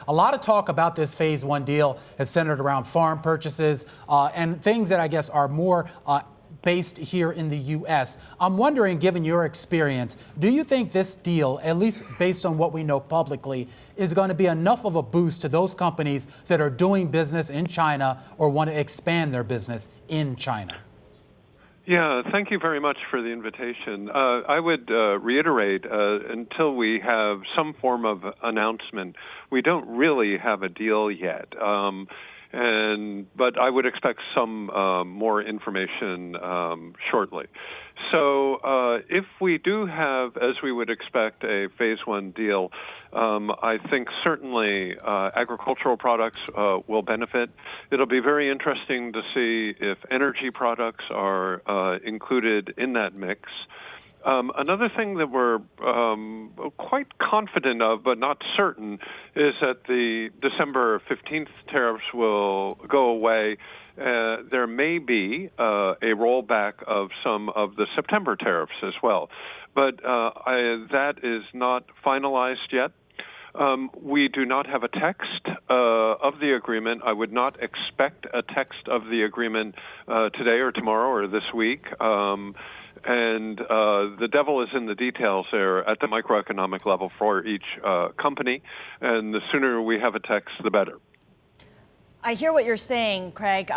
A lot of talk about this phase one deal is centered around farm purchases and things that I guess are more based here in the U.S. I'm wondering, given your experience, do you think this deal, at least based on what we know publicly, is going to be enough of a boost to those companies that are doing business in China or want to expand their business in China? Yeah, thank you very much for the invitation. I would reiterate, until we have some form of announcement, we don't really have a deal yet. But I would expect some more information shortly. So if we do have, as we would expect, a phase one deal, I think certainly agricultural products will benefit. It'll be very interesting to see if energy products are included in that mix. Another thing that we're quite confident of, but not certain, is that the December 15th tariffs will go away. There may be a rollback of some of the September tariffs as well. But that is not finalized yet. We do not have a text of the agreement. I would not expect a text of the agreement today or tomorrow or this week. And the devil is in the details there at the microeconomic level for each company. And the sooner we have a text, the better. I hear what you're saying, Craig.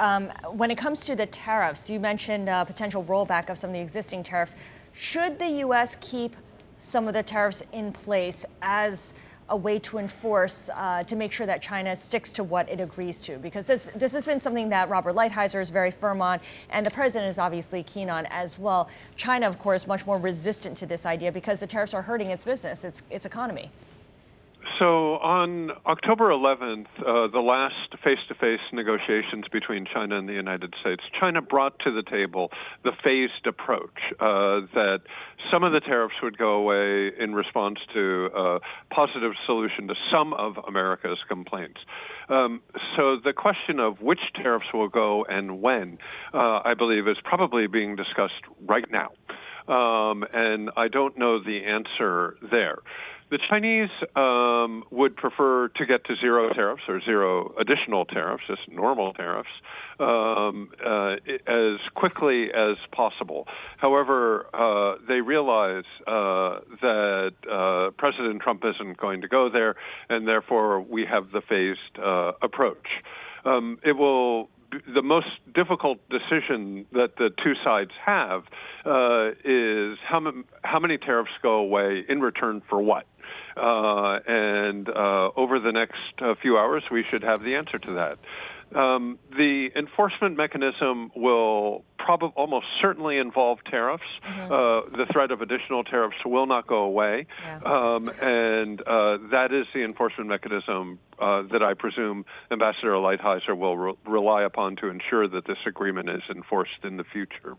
When it comes to the tariffs, you mentioned potential rollback of some of the existing tariffs. Should the U.S. keep some of the tariffs in place as a way to enforce, to make sure that China sticks to what it agrees to? Because this has been something that Robert Lighthizer is very firm on, and the president is obviously keen on as well. China, of course, much more resistant to this idea because the tariffs are hurting its business, its economy. So on October 11th, the last face-to-face negotiations between China and the United States, China brought to the table the phased approach that some of the tariffs would go away in response to a positive solution to some of America's complaints. So the question of which tariffs will go and when, I believe, is probably being discussed right now. And I don't know the answer there. The Chinese would prefer to get to zero tariffs or zero additional tariffs, just normal tariffs, as quickly as possible. However, they realize that President Trump isn't going to go there, and therefore we have the phased approach. It will the most difficult decision that the two sides have is how many tariffs go away in return for what? And over the next few hours, we should have the answer to that. The enforcement mechanism will almost certainly involve tariffs. The threat of additional tariffs will not go away. And that is the enforcement mechanism that I presume Ambassador Lighthizer will rely upon to ensure that this agreement is enforced in the future.